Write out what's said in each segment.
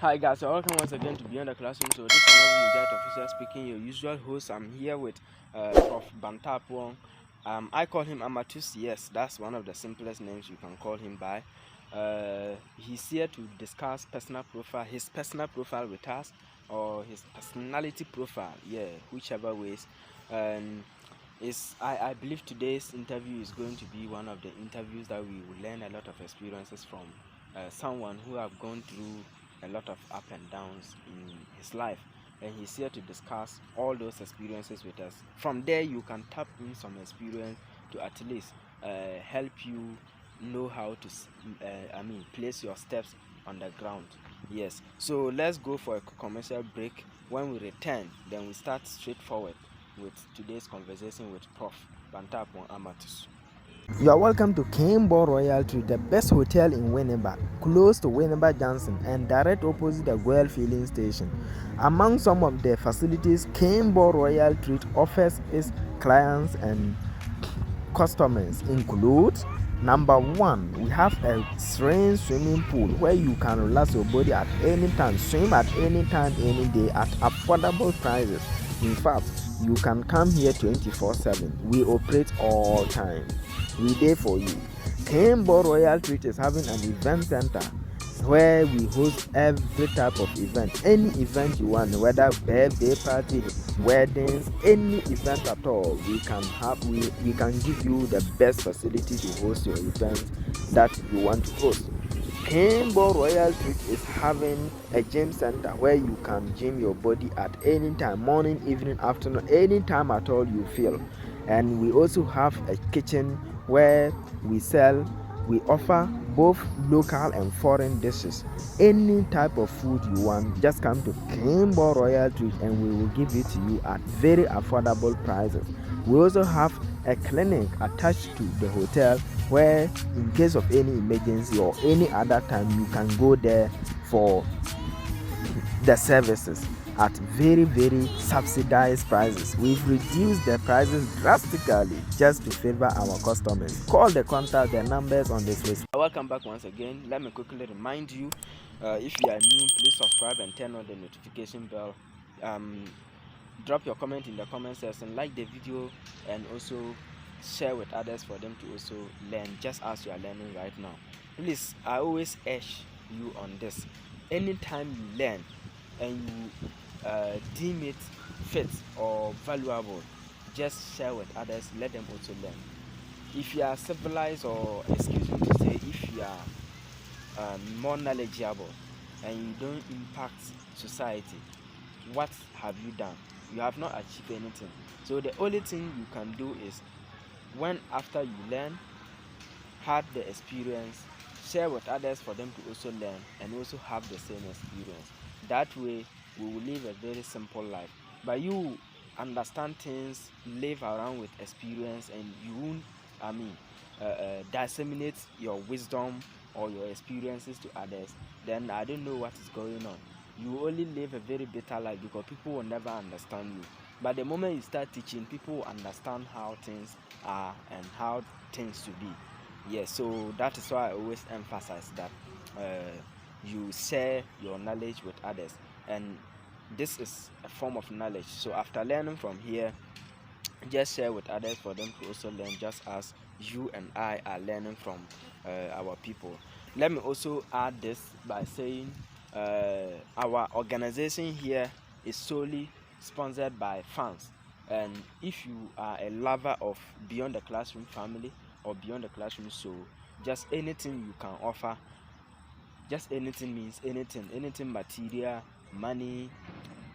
Hi guys, so welcome once again to Beyond the Classroom. So this is another Nijat officer speaking, your usual host. I'm here with Prof. Bantapwong. I call him Amatus. Yes, that's one of the simplest names you can call him by. He's here to discuss his personal profile with us, or his personality profile. Yeah, whichever ways. And I believe today's interview is going to be one of the interviews that we will learn a lot of experiences from someone who have gone through a lot of up and downs in his life, and he's here to discuss all those experiences with us. From there you can tap in some experience to at least help you know how to place your steps on the ground. Yes, so let's go for a commercial break. When we return, then we start straightforward with today's conversation with Prof. Bantapon Amatus. You are welcome to Campbell Royal Tree, the best hotel in Winneba, close to Winneba Johnson and direct opposite the Goyle Filling Station. Among some of the facilities Campbell Royal Tree offers its clients and customers include: number one, we have a serene swimming pool where you can relax your body at any time, swim at any time, any day at affordable prices. In fact, you can come here 24/7. We operate all time. We there for you. Campbell Royal Treat is having an event center where we host every type of event. Any event you want, whether birthday party, weddings, any event at all, we can give you the best facility to host your events that you want to host. Campbell Royal Treat is having a gym center where you can gym your body at any time, morning, evening, afternoon, any time at all you feel. And we also have a kitchen where we offer both local and foreign dishes. Any type of food you want, just come to Campbell Royal Treat and we will give it to you at very affordable prices. We also have a clinic attached to the hotel where, in case of any emergency or any other time, you can go there for the services at very subsidized prices. We've reduced the prices drastically just to favor our customers. Call the contact, the numbers on this list. Welcome back once again. Let me quickly remind you, if you are new, please subscribe and turn on the notification bell. Drop your comment in the comment section, like the video, and also share with others for them to also learn just as you are learning right now. Please, I always urge you on this. Anytime you learn and you deem it fit or valuable, just share with others, let them also learn. If you are civilized, or excuse me to say, if you are more knowledgeable and you don't impact society, what have you done? You have not achieved anything. So the only thing you can do is, when after you learn, had the experience, share with others for them to also learn and also have the same experience. That way we will live a very simple life. But you understand things, live around with experience, and you won't disseminate your wisdom or your experiences to others, then I don't know what is going on. You only live a very bitter life because people will never understand you. But the moment you start teaching, people will understand how things are and how things should be. Yes, so that is why I always emphasize that you share your knowledge with others, and this is a form of knowledge. So after learning from here, just share with others for them to also learn, just as you and I are learning from our people. Let me also add this by saying our organization here is solely sponsored by fans, and if you are a lover of Beyond the Classroom family or Beyond the Classroom show, just anything you can offer, just anything means anything material, money,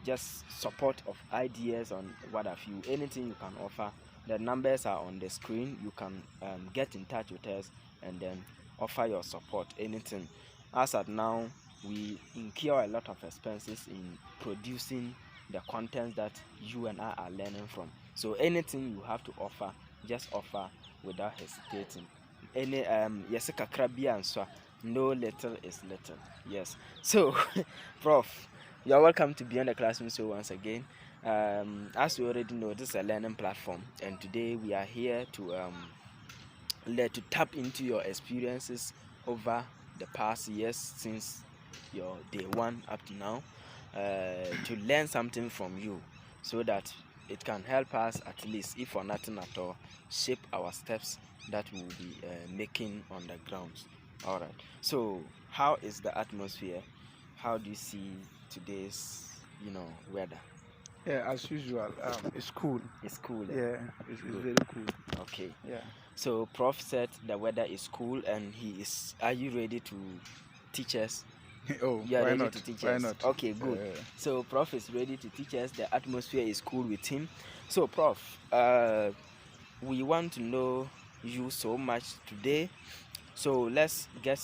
just support of ideas on what have you, anything you can offer. The numbers are on the screen. You can get in touch with us and then offer your support, anything. As at now, we incur a lot of expenses in producing the content that you and I are learning from. So anything you have to offer, just offer without hesitating. Any yes, kakrabia and so no little is little. Yes. So Prof, you are welcome to Beyond the Classroom. So once again, as you already know, this is a learning platform, and today we are here to tap into your experiences over the past years since your day one up to now, to learn something from you, so that it can help us, at least if for nothing at all, shape our steps that we will be making on the grounds. All right. So how is the atmosphere? How do you see today's, weather? Yeah, as usual, it's cool. It's cool. Yeah, it's Good. very cool. Okay. Yeah. So Prof said the weather is cool, and he is. Are you ready to teach us? Oh, You are why ready not? to teach Why us? not? Okay, good. So Prof is ready to teach us. The atmosphere is cool with him. So Prof, we want to know you so much today. So let's get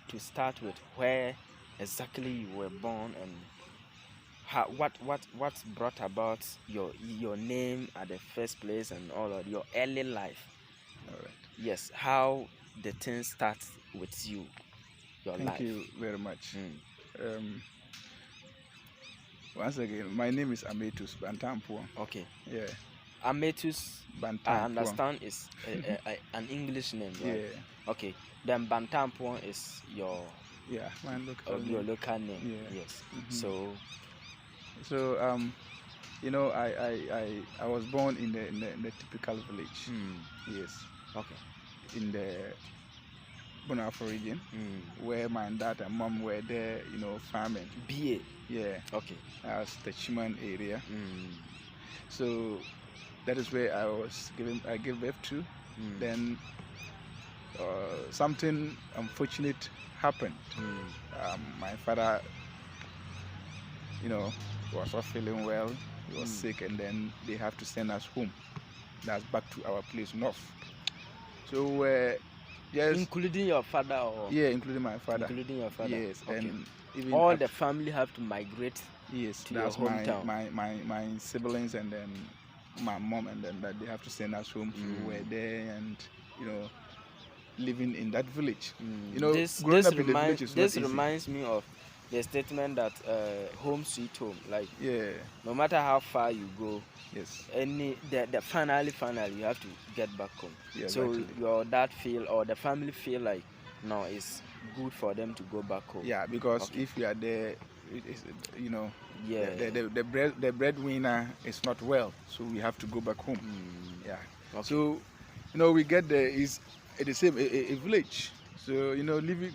to start with where exactly you were born, and what brought about your name at the first place, and all of your early life. All right. Yes, how the thing starts with you, your life. Thank you very much. Once again, my name is Ametus Bantampo. Okay. Yeah. Ametus, Bantampo. I understand, is an English name, right? Yeah. Okay. Then Bantampo is your my local your name. local name. Yeah. Yes. So I was born in the typical village. Yes. Okay. In the Bonafo region, where my dad and mom were there, farming. BA. Yeah. Okay. As the Chiman area. So that is where I gave birth to. Then something unfortunate happened. My father, was not feeling well. He was sick, and then they have to send us home. That's back to our place north. So yes, including your father, or including my father. Including your father. Yes, okay. And even all the family have to migrate. Yes, to that's your hometown. my siblings, and then my mom, and then that they have to send us home. So we were there, and living in that village. This reminds me of the statement that home sweet home. Like, no matter how far you go, yes, the finally you have to get back home. Yeah, so exactly. your dad feel, or the family feel like, no, it's good for them to go back home. Yeah, because if you are there, the breadwinner is not well, so we have to go back home. Yeah. Okay. So we get there is the same a village. So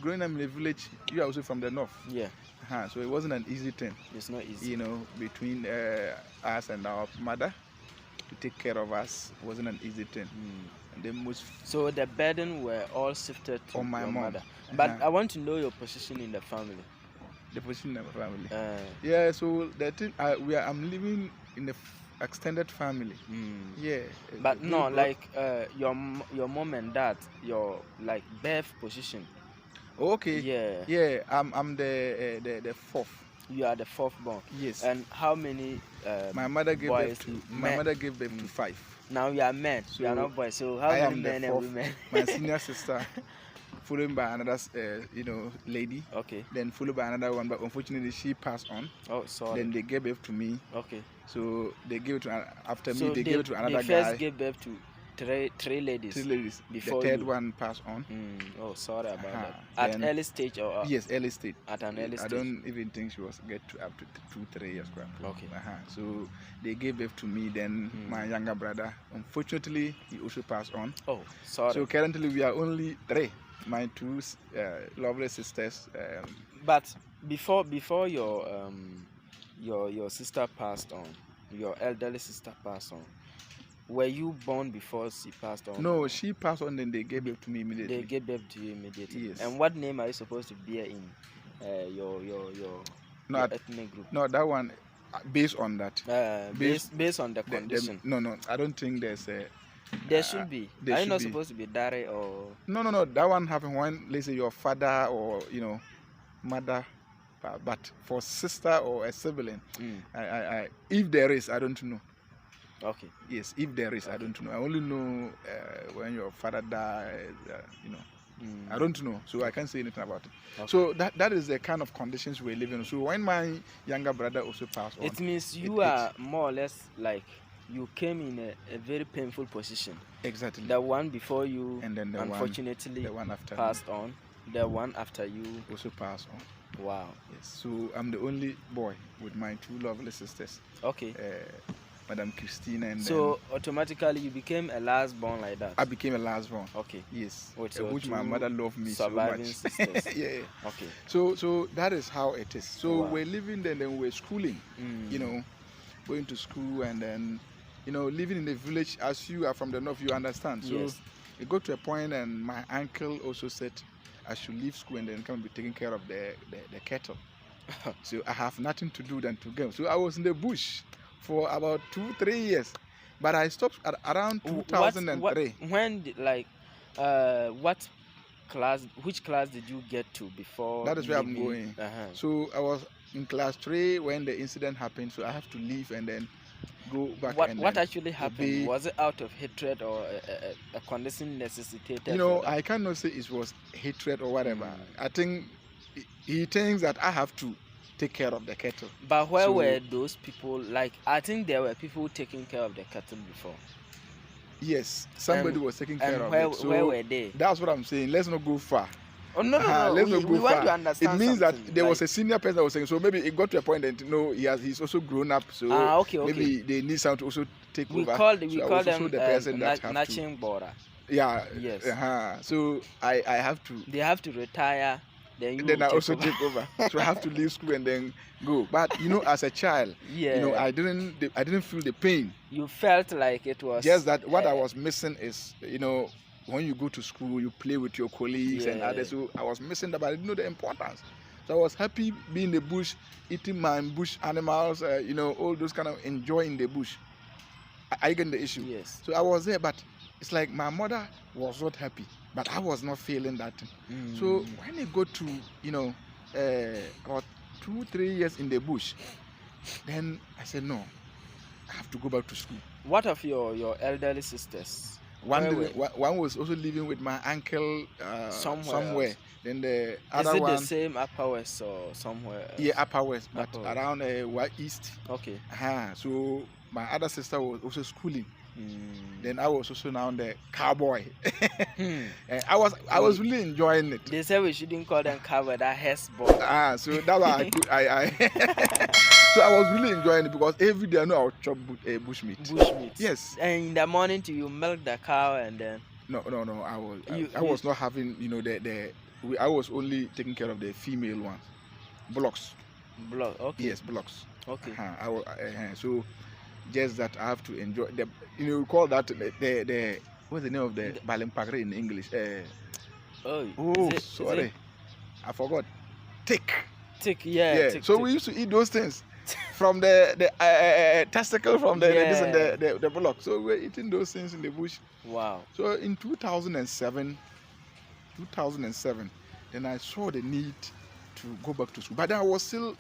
growing up in a village, you are also from the north. Yeah. So it wasn't an easy thing. It's not easy. Between us and our mother to take care of us wasn't an easy thing. And so the burden were all shifted to on my your mom. Mother. But I want to know your position in the family. The position in the family. Yeah. So the thing I'm living in the extended family. Yeah. But no, like your mom and dad, your like birth position. Okay. Yeah. Yeah. I'm the fourth. You are the fourth born. Yes. And how many my mother gave boys? My mother gave birth to 5. Now you are men. So you are not boys. So how many men and women? My senior sister, followed by another lady. Okay. Then followed by another one, but unfortunately she passed on. Oh, sorry. Then they gave birth to me. Okay. So they gave it to after so me. They gave it to another guy. They first gave birth to three ladies. 3 ladies. Before the third one passed on. Oh, sorry about that. At early stage, or yes, early stage. At an early stage. I don't even think she was get to up to 2-3 years. Okay. So they gave birth to me. Then my younger brother, unfortunately, he also passed on. Oh, sorry. So currently we are only 3. My 2 lovely sisters. But before your sister passed on, your elderly sister passed on, were you born before she passed on? No, she passed on, then they gave birth to me immediately. They gave birth to you immediately. Yes. And what name are you supposed to bear in your ethnic group? No, that one based on that. Based on the condition. No, I don't think there's a. There should be. Are you not supposed to be Dare or? No. That one happened when, let's say, your father or mother, but for sister or a sibling, I if there is, I don't know. Okay. Yes, if there is, I don't know. I only know when your father died. I don't know, so I can't say anything about it. Okay. So that is the kind of conditions we're living in. So when my younger brother also passed on, it means you are more or less like you came in a very painful position. Exactly. The one before you, and then the unfortunately, one after passed on. The one after you also passed on. Wow. Yes. So I'm the only boy with my two lovely sisters. Okay. Madam Christina and so automatically you became a last born like that. I became a last born. Okay. Yes. With which my mother loved me so surviving much. sisters. Yeah. Okay. So that is how it is. So Wow. we're living there, and then we're schooling. You know, going to school, and then living in the village. As you are from the north, you understand. So yes. it got to a point, and my uncle also said I should leave school and then come be taking care of the cattle. So I have nothing to do than to go. So I was in the bush for about 2-3 years, but I stopped at around 2003. When what class? Which class did you get to before? That is where I'm going. So I was in class 3 when the incident happened. So I have to leave and then go back. What actually happened? Was it out of hatred or a condition necessitated? I cannot say it was hatred or whatever. I think he thinks that I have to take care of the cattle. But where were those people? Like, I think there were people taking care of the cattle before. Yes, somebody was taking care of it. So where were they? That's what I'm saying. Let's not go far. Oh, no. Let's not go we far. want to understand. It means that there was a senior person that was saying, so maybe it got to a point that he's also grown up. So okay. Maybe they need someone to also take over. We call them the person Natching Bora. Yeah. Yes. So I have to. They have to retire. Then I also take over. So I have to leave school and then go. But as a child, I didn't feel the pain. You felt like it was just that what I was missing is when you go to school, you play with your colleagues and others. So I was missing that, but I didn't know the importance. So I was happy being in the bush, eating my bush animals, all those kind of enjoying the bush. I get the issue. Yes. So I was there, but it's like my mother was not happy, but I was not feeling that. So when I go to, about 2-3 years in the bush, then I said, no, I have to go back to school. What of your elderly sisters? One was also living with my uncle somewhere. Then the other one. Is it the same Upper West or somewhere else? Yeah, Upper West, but around East. Okay. So my other sister was also schooling. Then I was also now the cowboy. I was really enjoying it. They say we shouldn't call them cowboy, that has boy. So that was so I was really enjoying it because every day I know I would chop bushmeat. Bushmeat. Yes. And in the morning you milk the cow and then. No. I was not having I was only taking care of the female ones, bullocks. Okay. Yes, bullocks. Okay. So just that I have to enjoy the. We call that the what's the name of the balimpagre in English? Sorry, I forgot. Tick. Yeah. Tick, so we used to eat those things from the testicle from the bullock. So we were eating those things in the bush. Wow. So in 2007, then I saw the need to go back to school. But then I was still,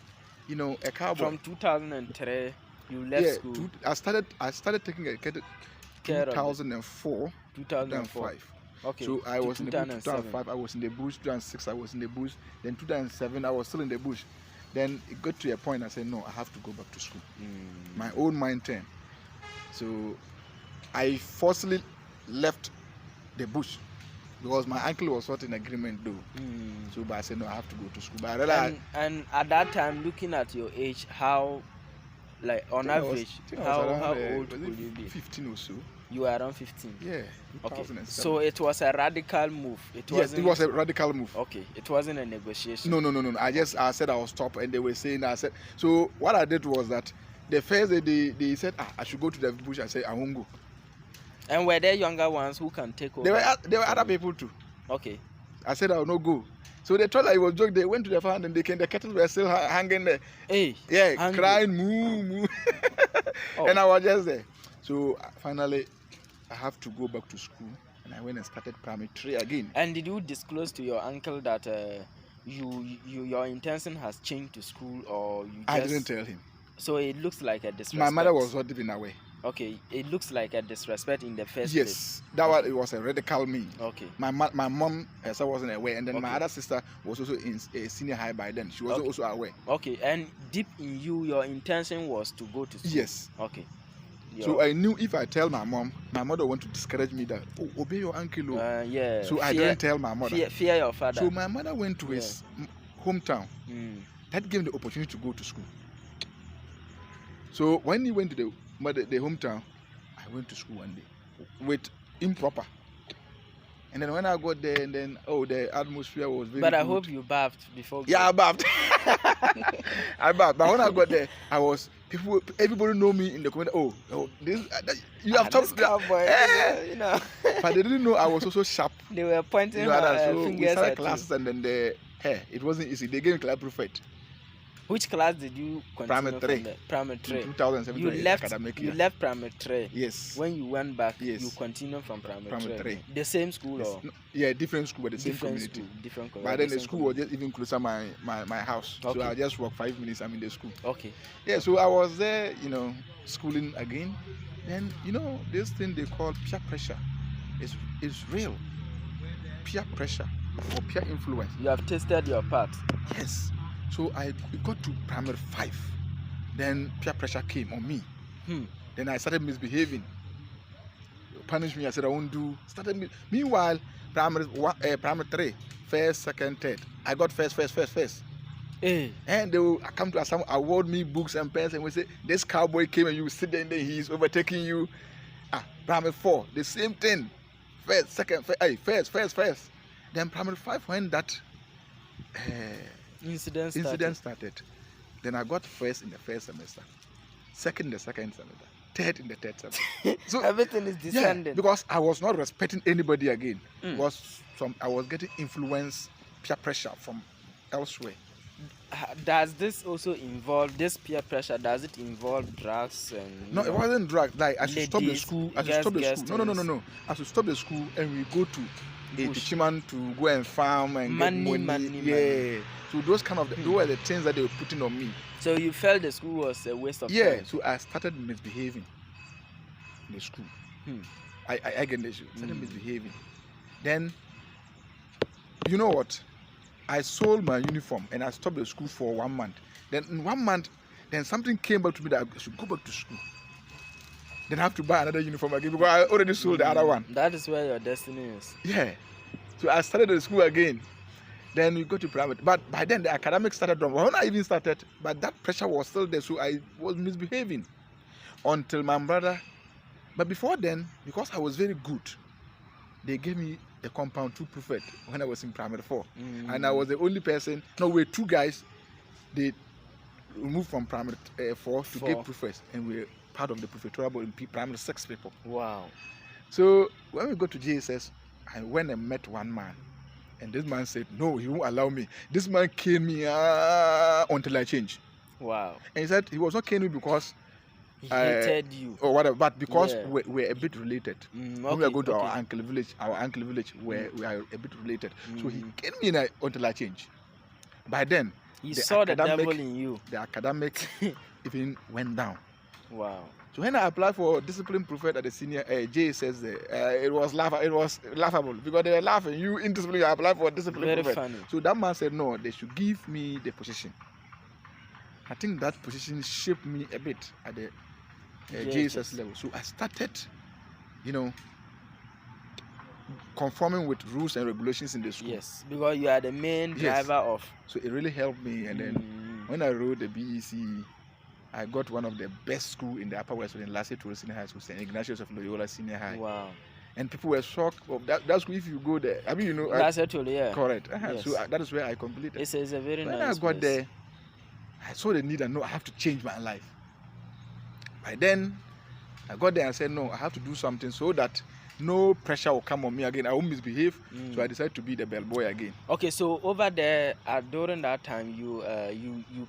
a cowboy. From 2003, you left school. I started taking a care 2004, 2005. Okay. So I was in the bush 2005. I was in the bush 2006. I was in the bush. Then 2007, I was still in the bush. Then it got to a point. I said, no, I have to go back to school. My own mind turned. So I forcibly left the bush because my uncle was not in agreement though. So but I said, no, I have to go to school. But I realized, and at that time, looking at your age, how, like on average, how old would you be? 15 or so. You were around 15. Yeah. Okay. So it was a radical move. Yes, it was a radical move. Okay. It wasn't a negotiation. No. I said I will stop, and they were saying I said. So what I did was that the first day they said I should go to the bush. I said I won't go. And were there younger ones who can take over? There were other people too. Okay. I said I will not go. So they thought I was joking. They went to the farm and the cattle were still hanging there. Hey. Yeah, hungry. Crying moo. And I was just there. So finally, I have to go back to school, and I went and started primary 3 again. And did you disclose to your uncle that your intention has changed to school, or you just... I didn't tell him. So it looks like a disrespect. My mother was not even aware. Okay, it looks like a disrespect in the first place. Yes, that was a radical me. Okay. My mom herself wasn't aware, and then my other sister was also in senior high by then. She was also aware. Okay, and deep in you, your intention was to go to school. Yes. Okay. So I knew if I tell my mom, my mother want to discourage me that obey your uncle. Yeah. So I didn't tell my mother. Fear your father. So my mother went to his hometown That gave me the opportunity to go to school. So when he went to the hometown, I went to school one day with improper. And then when I got there, and then the atmosphere was very But I good. hope you bathed before. Yeah, I bathed. I bathed. But when I got there, everybody know me in the community. You have this cowboy, you know. But they didn't know I was also sharp. They were pointing so fingers we started at classes, and then it wasn't easy. They gave me class prefect. Which class did you continue Primary 3. from? Primary 3. 2007 You left. academic You year. left primary 3. Yes. When you went back, Yes. you continued from primary 3. 3. The same school or Yeah, different school, but the same different community. school, different But community. then the school was just even closer my house. Okay. So I just walk 5 minutes. I'm in the school. Okay. Yeah, so I was there, schooling again. Then this thing they call peer pressure is real. Peer pressure or peer influence. You have tasted your part. Yes. So I got to primary 5. Then peer pressure came on me. Then I started misbehaving. Punish me. I said I won't do. Meanwhile, primary 3, first, second, third. I got first. And they will come to us, award me books and pens, and we say this cowboy came and you sit there and then he's overtaking you. Primary 4, the same thing. First, second, first. Then primary 5, when that Incident started, then I got first in the first semester, second in the second semester, third in the third semester. So everything is descending. Yeah, because I was not respecting anybody again. Because I was getting influence, peer pressure from elsewhere. Does this also involve this peer pressure? Does it involve drugs and? No, it wasn't drugs. Like I should stop the school. No. I should stop the school and we go to a teachman to go and farm and get money. So those kind of those were the things that they were putting on me. So you felt the school was a waste of time? Yeah. So I started misbehaving in the school. I get the issue. Started misbehaving. Then you know what? I sold my uniform and I stopped the school for 1 month. Then in 1 month, then something came back to me that I should go back to school. Then I have to buy another uniform again because I already sold the other one. That is where your destiny is. Yeah. So I started the school again. Then we go to private. But by then the academics started wrong. When I even started, but that pressure was still there. So I was misbehaving until my brother. But before then, because I was very good, they gave me a compound 2 prefect when I was in primary 4. And I was the only person. No, we were 2 guys. They moved from primary 4 to get prefects. And we were part of the prefectorial board in primary 6 people. Wow. So when we go to JSS, I went and met one man. And this man said, no, he won't allow me. This man caned me until I change. Wow. And he said he was not caning me because he hated you or whatever, but because we're a bit related. When we are going to our uncle village, we are a bit related. So he caned me until I change. By then, he saw the devil in you. The academic even went down. Wow. So when I applied for discipline prefect at the senior JSS, it was laughable because they were laughing. You in discipline, you apply for discipline prefect. Funny. So that man said no, they should give me the position. I think that position shaped me a bit at the JSS level. So I started, conforming with rules and regulations in the school. Yes, because you are the main driver of. So it really helped me. And then when I wrote the BEC, I got one of the best school in the Upper West in Lassie Senior High School, St. Ignatius of Loyola Senior High. Wow. And people were shocked of that school. If you go there, I mean, Lassie Tolia. Correct. Yes. So that is where I completed. It's a very when nice I got there, I saw the need and I have to change my life. By then, I got there and said, no, I have to do something so that no pressure will come on me again. I won't misbehave. So I decided to be the bellboy again. Okay, so over there, during that time, you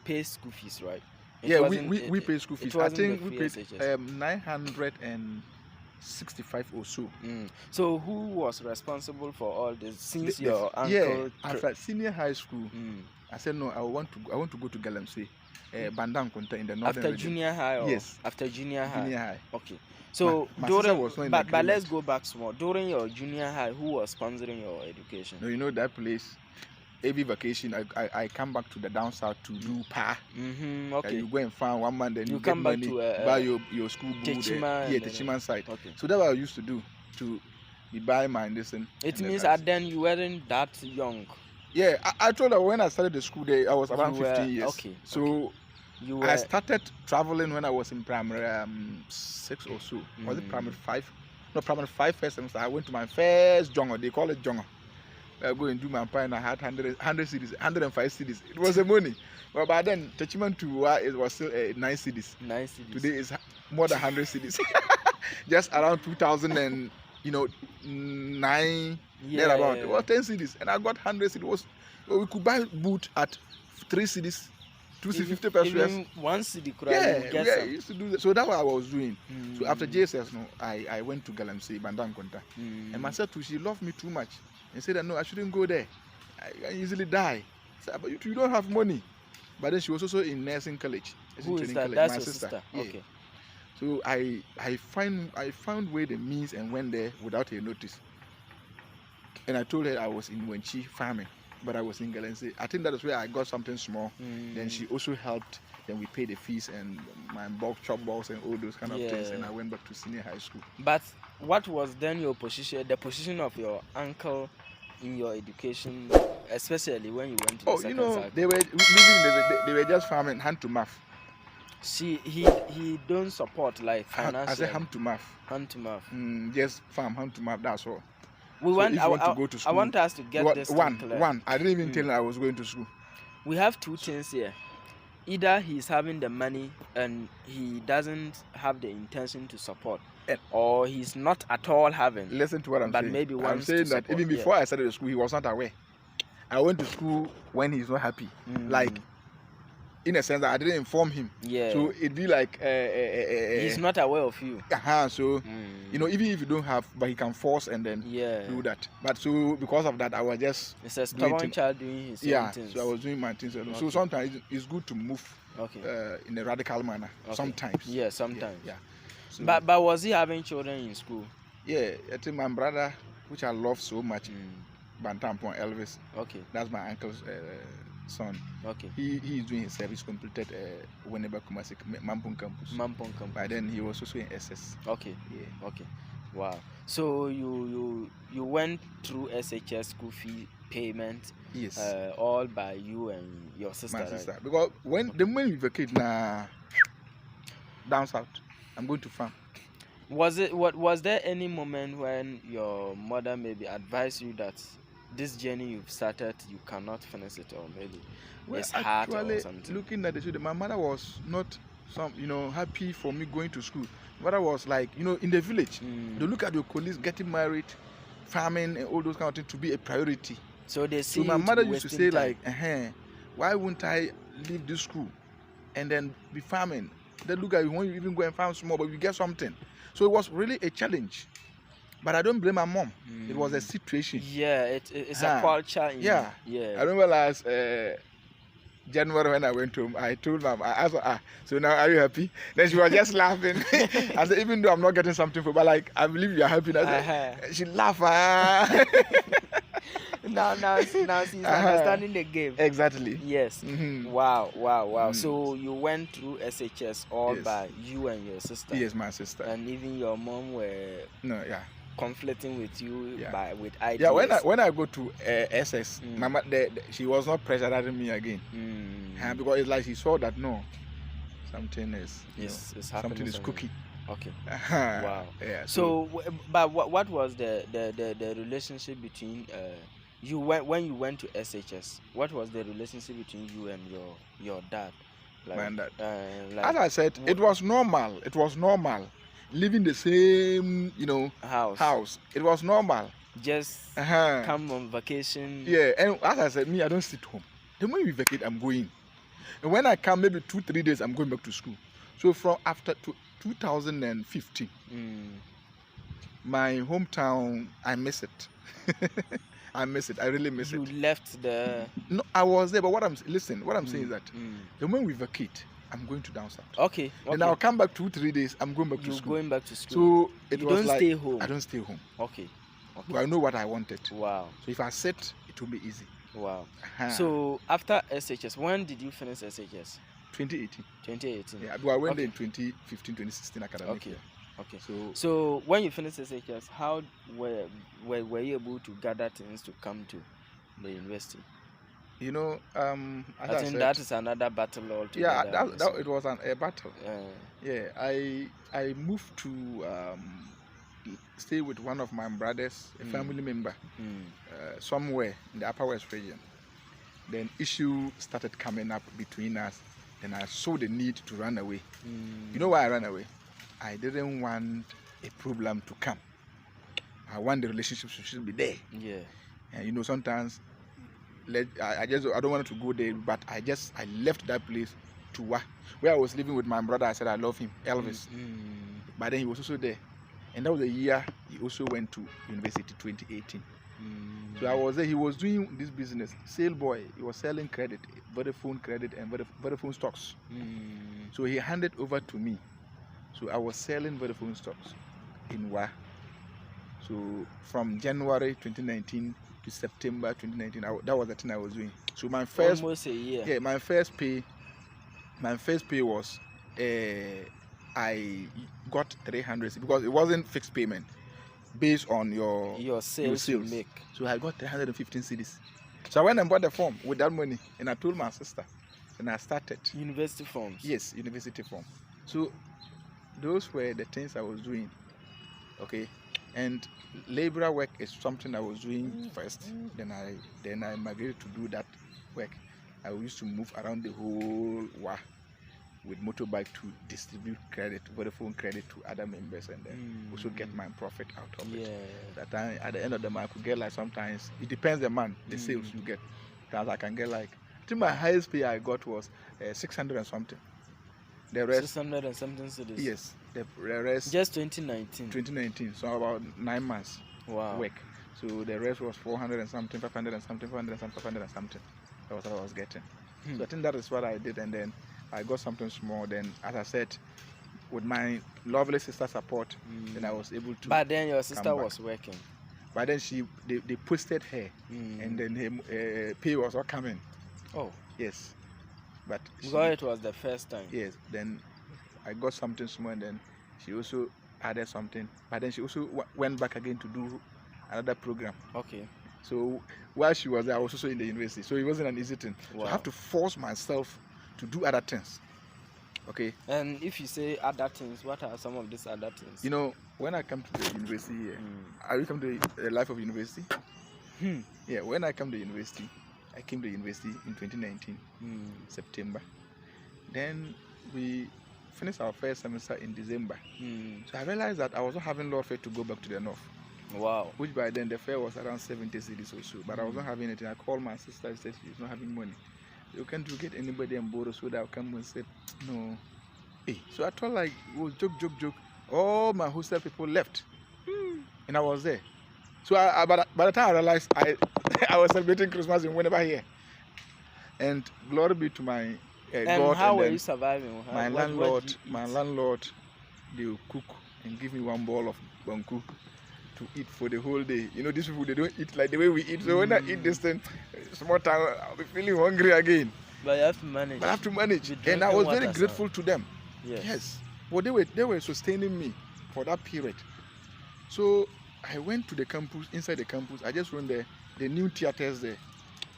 pay school fees, right? We pay school fees. I think we paid 965 or so. So who was responsible for all this? Since your uncle... after senior high school, I said, no, I want to go to Galamsey, Bandang Kunta in the northern region. Junior high? Or yes. After junior high? Junior high. Okay. So, but let's go back small. During your junior high, who was sponsoring your education? No, you know that place, every vacation, I come back to the down south to do pa. Okay. You go and find 1 month, then you get come back money, to buy your school book. Techiman side. Okay. So that's what I used to do, to buy my medicine. It means that then you weren't that young. Yeah, I told her when I started the school day, I was around 15 years. Okay. So I started traveling when I was in primary 6 or so. Was it primary 5? No, primary 5 first semester. I went to my first jongo. They call it jongo. I go and do my pie and I had 100 CDs, 105 CDs. It was the money. But by then, Techiman to it was still 9 CDs. 9 CDs. Today is more than 100 CDs. Just around 2000 and 9. Yeah, about it was 10 CDs and I got 100 CDs. We could buy boot at 3 CDs, 250 pesos. Even 1 CD could I used to do that. So that's what I was doing. So after JSS, I went to Galamsey, Bandam Konta. And myself too, she loved me too much. And said that no, I shouldn't go there. I easily die. I said, but you don't have money. But then she was also in nursing college. Who is that? College. That's my your sister. Yeah. Okay. So I found way the means and went there without a notice. And I told her I was in Wenchi farming, but I was in Galense. I think that is where I got something small. Then she also helped. Then we paid the fees and my bulk chop balls and all those kind of things. And I went back to senior high school. But what was then your position, the position of your uncle in your education, especially when you went to the second cycle? They were living. They were just farming hand to mouth. He don't support like financial. I said hand to mouth. Hand to mouth. Just farm hand to mouth. That's all. I want us to get this one. I didn't even tell him I was going to school. We have two things here. Either he's having the money and he doesn't have the intention to support, or he's not at all having. Listen to what I'm saying. But maybe I'm saying that even before I started the school, he was not aware. I went to school when he's not happy. Like, in a sense that I didn't inform him. Yeah. So it'd be like he's not aware of you. So even if you don't have, but he can force and then do that. But so because of that, I was just it's a stubborn child doing his own things. So I was doing my things. Okay. So sometimes it's good to move in a radical manner. Okay. Sometimes. Yeah, sometimes. Yeah. So, but was he having children in school? Yeah, I think my brother, which I love so much, Bantampon Elvis. Okay. That's my uncle's son. Okay. He is doing his service completed whenever Kumasi Mampong campus. By then he was also in SS. Okay. Yeah. Okay. Wow. So you went through SHS school fee payment. Yes. All by you and your sister. My sister. Right? Because when we vacate down south, I'm going to farm. Was there any moment when your mother maybe advised you that this journey you've started, you cannot finish it, or maybe it's hard or something? Looking at the student, my mother was not happy for me going to school. My mother was like, in the village, they look at your colleagues getting married, farming and all those kind of things to be a priority. So they see. So my mother used to say like, why wouldn't I leave this school and then be farming? They look at you when you even go and farm small, but you get something. So it was really a challenge. But I don't blame my mom. It was a situation. Yeah, it's a culture. Yeah. I remember last January when I went home, I told mom, I asked her, so now are you happy? Then she was just laughing. I said, even though I'm not getting something for, but like, I believe you're happy. She laughed. Now she's understanding the game. Exactly. Yes. Wow. So you went through SHS all by you and your sister. Yes, my sister. And even your mom were conflicting with you with ideas. Yeah, when I go to SS, Mama, she was not pressurizing me again. Because it's like she saw that something is something is cooking. Okay. Wow. Yeah. So, but what was the relationship between you when you went to SHS? What was the relationship between you and your dad? Like, my dad. As I said, it was normal. It was normal. Living the same, house. It was normal. Just come on vacation. Yeah, and as I said, I don't sit home. The moment we vacate, I'm going. And when I come, maybe 2-3 days, I'm going back to school. So from after 2015, my hometown, I miss it. I miss it. I really miss it. You left the... No, I was there, but what I'm saying is that the moment we vacate, I'm going to down south. Okay. And I'll come back 2-3 days. I'm going back to school. Going back to school. So you don't stay home. I don't stay home. Okay. But I know what I wanted. Wow. So if I sit, it will be easy. Wow. So after SHS, when did you finish SHS? 2018. 2018. Yeah, but I went there in 2015, 2016 academic year. Okay. So when you finished SHS, how were you able to gather things to come to the university? You know, as I think said, that is another battle altogether. Yeah, it was a battle. Yeah, I moved to stay with one of my brothers, a family member, somewhere in the Upper West region. Then issue started coming up between us. Then I saw the need to run away. You know why I ran away? I didn't want a problem to come. I want the relationship should be there. Yeah. And you know, sometimes I don't want to go there, but I left that place to where I was living with my brother. I said I love him, Elvis. But then he was also there, and that was the year he also went to university, 2018. So I was there. He was doing this business, sale boy. He was selling credit, Vodafone credit and Vodafone stocks. So he handed over to me. So I was selling Vodafone stocks in Wa. So from January 2019 to September 2019, that was the thing I was doing. So my first, almost a year. Yeah, my first pay was I got 300 because it wasn't fixed payment based on your sales. You make. So I got 315 cedis. So I went and bought the form with that money, and I told my sister, and I started. University forms. Yes, university form. So those were the things I was doing. Okay, and laborer work is something I was doing first. Then I migrated to do that work. I used to move around the whole Wa with motorbike to distribute credit, Vodafone credit to other members, and then also get my profit out of it. That time, at the end of the month, I could get like sometimes, it depends the month, the sales you get. Sometimes I can get like, I think my highest pay I got was 600 and something. The rest 600 and something cedis. Yes, the rest just 2019. 2019, so about 9 months work. So the rest was 400 and something, 500 and something, 400 and something, 500 and something. That was what I was getting. So I think that is what I did, and then I got something small. Then, as I said, with my lovely sister support, then I was able to. But then your sister was working. But then they posted her, and then her pay was all coming. Oh. Yes. But because it was the first time. Yes. Then I got something small, and then she also added something. But then she also went back again to do another program. Okay. So while she was there, I was also in the university. So it wasn't an easy thing. Wow. So I have to force myself to do other things. Okay. And if you say other things, what are some of these other things? You know, when I come to the university here, I come to the life of university. Yeah, when I come to university, I came to university in 2019, September. Then we finished our first semester in December. So I realized that I was not having a lot of fare to go back to the north. Wow. Which by then the fare was around 70 cedis or so. But I was not having anything. I called my sister and said she's not having money. You can't get anybody and borrow, so that I'll come and said no. Hey. So I thought like it was joke. All my hostel people left. And I was there. So by the time I realized I was celebrating Christmas in whenever here. And glory be to my and God. How were you surviving? My landlord, they will cook and give me one bowl of banku to eat for the whole day. You know, these people, they don't eat like the way we eat. So when I eat this thing, small time, I'll be feeling hungry again. But you have to manage. And I was very grateful to them. Yes. Well, they were sustaining me for that period. So I went to the campus, inside the campus. I just went there. The new theaters there.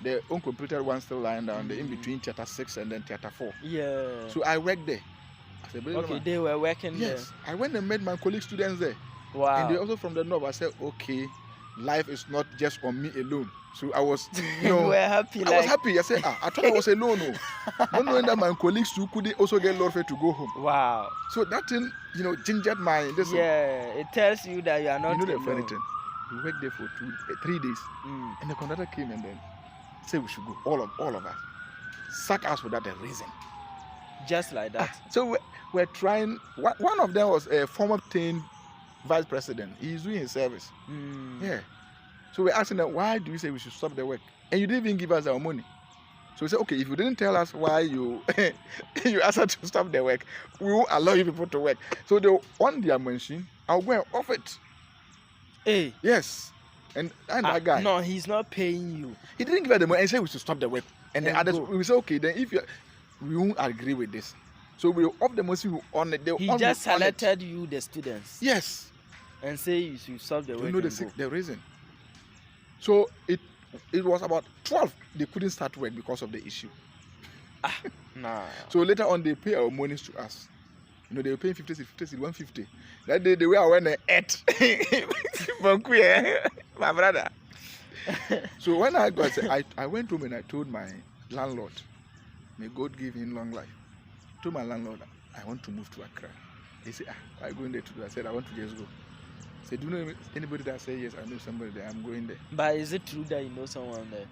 The uncompleted one still lying down. The in between theater 6 and then theater 4. Yeah. So I worked there. Okay, they were working there. Yes. I went and met my colleague students there. Wow. And they also from the north. I said, okay, life is not just on me alone. So I was, you know, you were happy. I was happy. I said, I thought I was alone. Not knowing that my colleagues too could also get lot of to go home. Wow. So that thing, you know, gingered my. It tells you that you are not. You know alone. the funny thing. We worked there for 3 days, and the conductor came and then said we should go. All of us, sack us without a reason. Just like that. So we're trying. One of them was a former vice president. He's doing his service. Yeah. So we're asking them, why do you say we should stop the work? And you didn't even give us our money. So we said, okay, if you didn't tell us why you asked us to stop the work, we won't allow you people to work. So they on their machine, I'll go and off it. Hey. Yes. And that guy. No, he's not paying you. He didn't give us the money and said we should stop the work. And the others, we said, okay, then if we won't agree with this. So we off the machine on it. He just selected you, the students. Yes. And say you should stop the work. You know the reason. So It was about 12. They couldn't start work because of the issue. Nah. So later on, they pay our monies to us. You know, they were paying 50, 150. That day, they were when they ate. My brother. So when I got, I went home and I told my landlord, may God give him long life. I told my landlord, I want to move to Accra. He said, why are you going there to do? I said, I want to just go. He said, do you know anybody that said yes? I know somebody there. I'm going there. But is it true that you know someone there?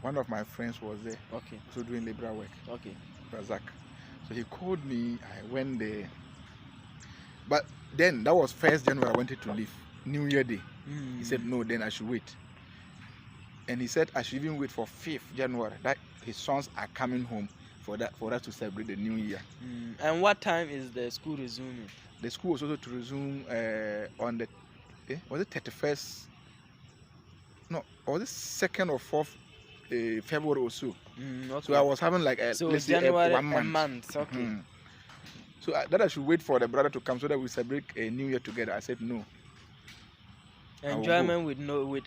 One of my friends was there. Okay. Also doing labor work. Okay. Razak. So he called me. I went there. But then that was 1st January. I wanted to leave. New Year Day. He said no. Then I should wait. And he said I should even wait for 5th January. That his sons are coming home for us to celebrate the New Year. And what time is the school resuming? The school was also to resume on the was it 31st? No, or was it 2nd or 4th February or so. Okay. So I was having like so let's January, say 1 month. A month. Okay. So that I should wait for the brother to come so that we celebrate a New Year together. I said no. Enjoyment with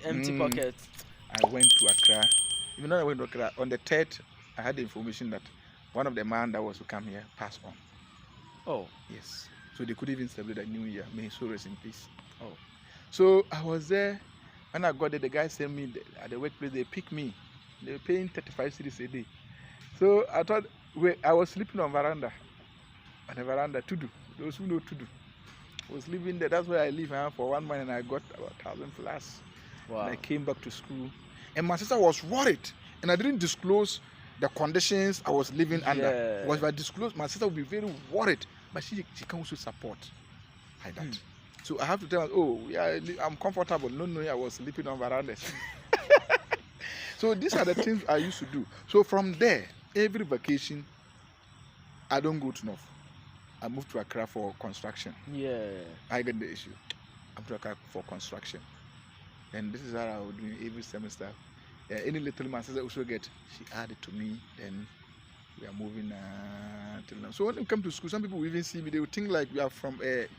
empty pockets. I went to Accra. Even though I went to Accra, on the 3rd, I had the information that one of the man that was to come here passed on. Oh. Yes. So they couldn't even celebrate the New Year. May his soul rest in peace. Oh. So I was there. When I got there, the guy sent me at the workplace. They picked me. They were paying 35 cedis a day. So I thought I was sleeping on veranda. On the veranda, Tudu. Those who know Tudu. I was living there. That's where I live for 1 month, and I got about 1,000 plus. Wow. And I came back to school, and my sister was worried, and I didn't disclose the conditions I was living under. Because if I disclose, my sister would be very worried. But she can also support like that. So I have to tell her, oh yeah, I'm comfortable. No, I was sleeping on verandas. So these are the things I used to do. So from there, every vacation, I don't go to North. I moved to Accra for construction. Yeah. I get the issue. I'm to Accra for construction. And this is how I would do every semester. Any little my sister also get, she added to me. Then we are moving till now. So when we come to school, some people will even see me. They will think like we are from, DB.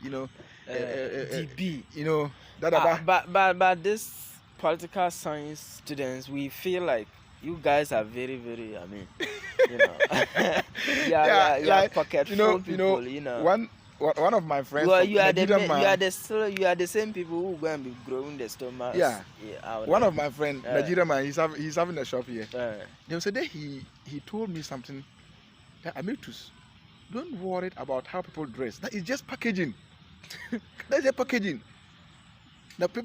You know, that. But this political science students, we feel like you guys are very, very. I mean, you know, yeah, pocket full people. You know, one of my friends. Well, you are the same people who go and be growing the stomach. Yeah. One of my friends, Nigerian man, he's having a shop here. There was a day he told me something that I made to. Don't worry about how people dress. That is just packaging. That's just packaging.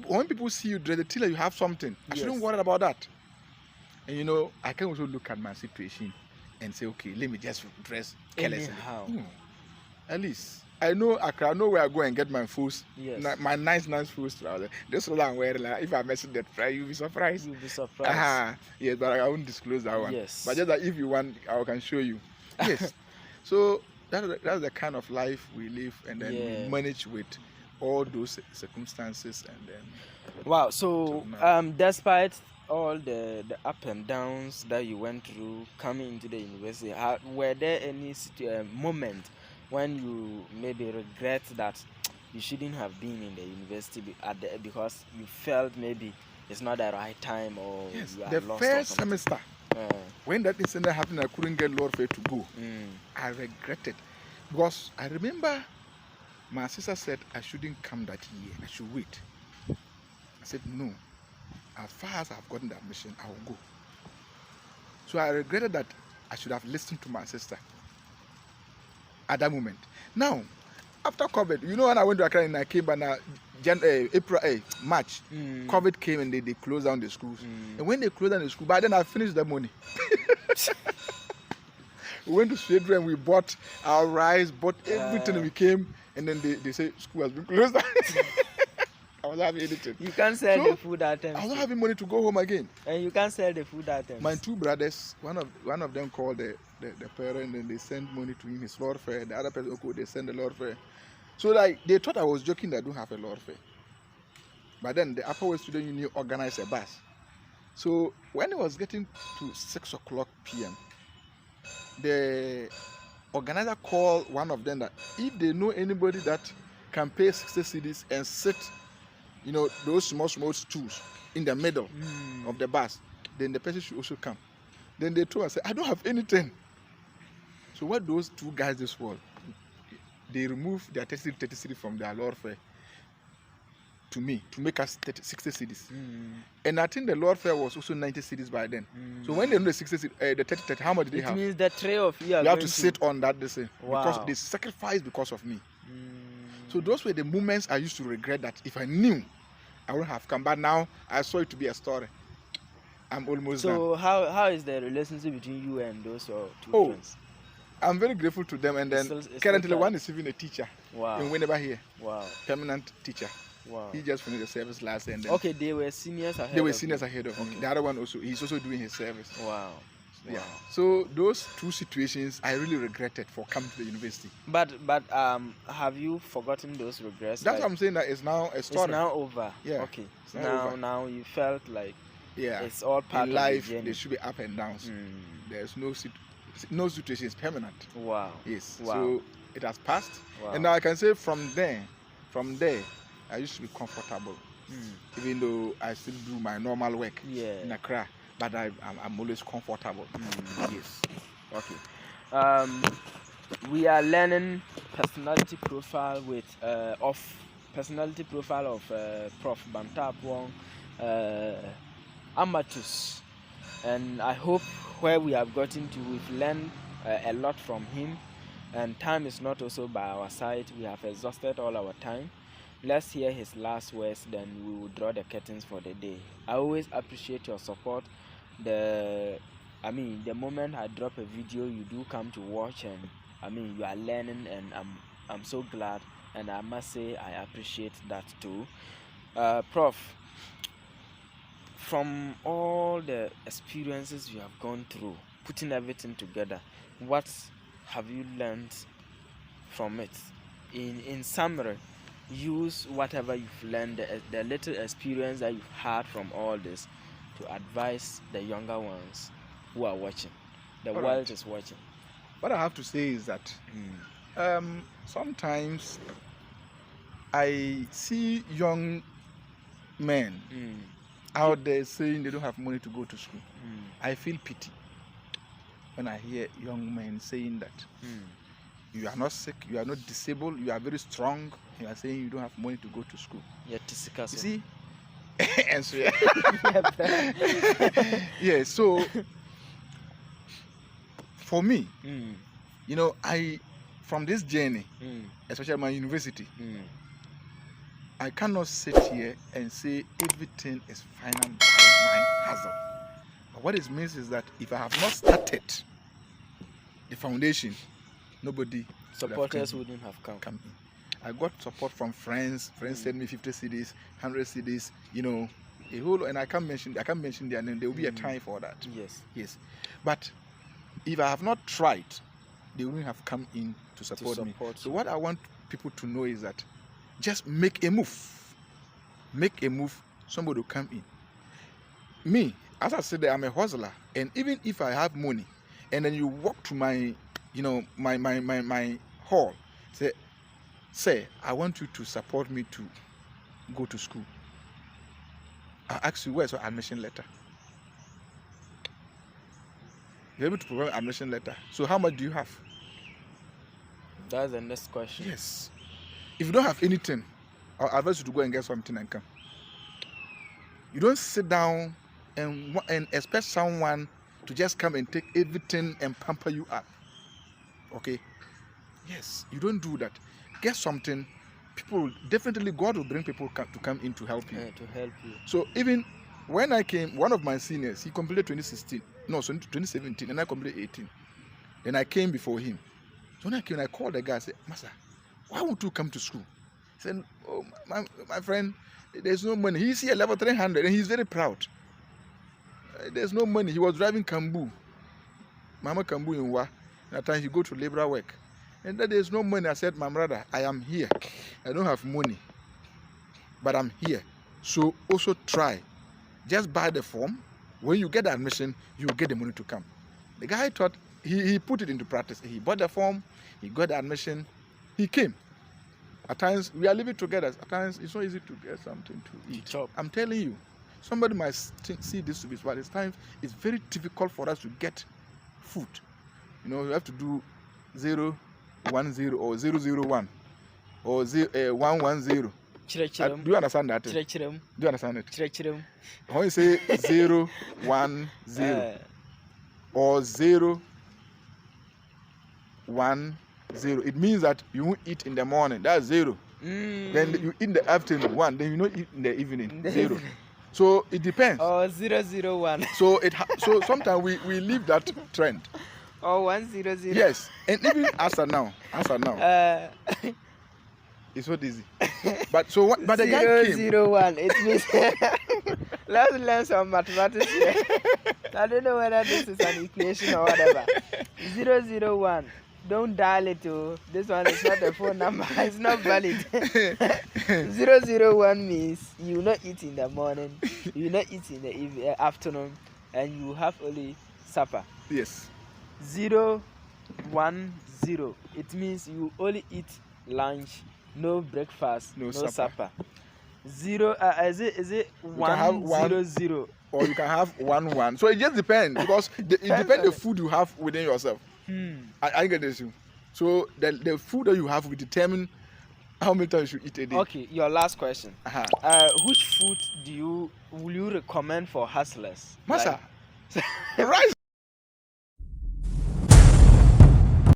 When people see you dress, they tell you have something. I shouldn't worry about that. And you know, I can also look at my situation and say, okay, let me just dress carelessly. At least I know where I go and get my food. Yes. My nice food trouser. This one I'm wearing, like, if I mess with that price, you'll be surprised. Yes, but I won't disclose that one. Yes. But just that if you want, I can show you. Yes. So that's the kind of life we live, and then we manage with all those circumstances, and then. Wow. So despite all the up and downs that you went through coming into the university, were there any moment when you maybe regret that you shouldn't have been in the university because you felt maybe it's not the right time, or yes, you are the lost first semester when that incident happened, I couldn't get law fair to go. I regretted, because I remember my sister said I shouldn't come that year, I should wait. I said no, as far as I've gotten the admission, I will go. So I regretted that I should have listened to my sister at that moment. Now, after COVID, you know, when I went to Accra and I came back now, March, COVID came and they closed down the schools. And when they closed down the school, by then I finished the money. We went to Sweden and we bought our rice, bought everything, and we came, and then they say school has been closed down. I was having anything. You can't sell the food items. I was not having money to go home again. And you can't sell the food items. My two brothers, one of them called the parent, and they sent money to him, his lord fare. The other person, okay, they send the lord fare. So like they thought I was joking that I don't have a lord fare. But then the Upper West Student Union organized a bus. So when it was getting to 6:00 p.m., the organizer called one of them that if they know anybody that can pay 60 cedis and sit, you know, those small stools in the middle of the bus, then the person should also come. Then they told us, I don't have anything. So what those two guys this wall, they removed their 30 cedis from their Lord Fair to me to make us 60 cedis. And I think the Lord Fair was also 90 cedis by then. So when they know the 60 cedis, the 30, how much did they have? It means the tray of you have to sit on that this thing. Wow. Because they sacrificed because of me. So those were the moments I used to regret that if I knew, I wouldn't have come. But now I saw it to be a story. I'm almost done. So how is the relationship between you and those two friends? I'm very grateful to them. And then currently one is even a teacher. Wow. In Winneba here. Wow. Permanent teacher. Wow. He just finished the service last and then. Okay, they were seniors ahead. They were seniors ahead of. Okay. The other one also, he's also doing his service. Wow. Yeah. So those two situations I really regretted for coming to the university. But have you forgotten those regrets? That's what I'm saying, that it's now a story. It's now over. Yeah. Okay. Now you felt like yeah, it's all part in life, of the journey. there should be up and downs. There's no situation is permanent. Wow. Yes. Wow. So it has passed. Wow. And now I can say from there, I used to be comfortable. Even though I still do my normal work in Accra. But I'm always comfortable. Yes. Okay. We are learning personality profile of Prof. Bantapwong Amatus, and I hope where we have gotten to, we've learned a lot from him. And time is not also by our side. We have exhausted all our time. Let's hear his last words, then we will draw the curtains for the day. I always appreciate your support. The moment I drop a video, you do come to watch, and you are learning, and I'm so glad, and I must say I appreciate that too. Prof, from all the experiences you have gone through, putting everything together, what have you learned from it? In summary, use whatever you've learned, the little experience that you've had from all this, to advise the younger ones who are watching. The world is watching. What I have to say is that sometimes I see young men out there saying they don't have money to go to school. I feel pity when I hear young men saying that. You are not sick, you are not disabled, you are very strong, you are saying you don't have money to go to school. You see? And so, yeah, so for me, from this journey, especially my university, I cannot sit here and say everything is financed by my hustle. But what it means is that if I have not started the foundation, nobody supporters wouldn't have come in. I got support from friends. Friends sent me 50 CDs, 100 CDs, a whole, and I can't mention their name. There will be a time for that. Yes. But if I have not tried, they wouldn't have come in to support me. So what I want people to know is that just make a move. Make a move. Somebody will come in. Me, as I said, I'm a hustler, and even if I have money, and then you walk to my my hall, say, I want you to support me to go to school. I'll ask you, where's your admission letter? You're able to provide an admission letter. So how much do you have? That's the next question. Yes. If you don't have anything, I'll advise you to go and get something and come. You don't sit down and expect someone to just come and take everything and pamper you up. Okay? Yes, you don't do that. Get something. People, definitely God will bring people to come in to help you. To help you. So even when I came, one of my seniors, he completed 2017, and I completed 18. Then I came before him. So when I came, I called the guy, I said, Master, why won't you come to school? He said, oh, my friend, there's no money. He's here level 300, and he's very proud. There's no money. He was driving Kambu. Mama Kambu in Wa. At times he go to labor work. And then there's no money. I said, my brother, I am here. I don't have money, but I'm here. So also try. Just buy the form. When you get the admission, you will get the money to come. The guy thought, he put it into practice. He bought the form. He got the admission. He came. At times, we are living together. At times, it's not easy to get something to eat. Chop. I'm telling you. somebody might see this to be smart. It's times it's very difficult for us to get food. You know, you have to do 0, 1, 0 or 0, 0, 1 or 1, 1, 0. Do you understand that? Do you understand it? When you say 0, 1, 0 or 0, 1, 0, it means that you won't eat in the morning. That's 0. Then you eat in the afternoon 1. Then you don't eat in the evening 0. So it depends. Or 0, 0, 1. So so sometimes we leave that trend. Or 1, 0, 0. Yes, and even answer now. It's not easy. But so but the guy 0, came. 0, 1. It means let's learn some mathematics here. I don't know whether this is an equation or whatever. 0, 0, 1. Don't dial it to. This one is not a phone number. It's not valid. 0, 0, 1 means you will not eat in the morning, you will not eat in the afternoon, and you have only supper. Yes. 0, 1, 0. It means you only eat lunch, no breakfast, no supper. 0. Is it 1, 0, 0? Or you can have 1, 1. So it just depends because it depends the food you have within yourself. I get this. So the food that you have will determine how many times you eat a day. Okay, your last question. Which food will you recommend for hustlers? Masa, rice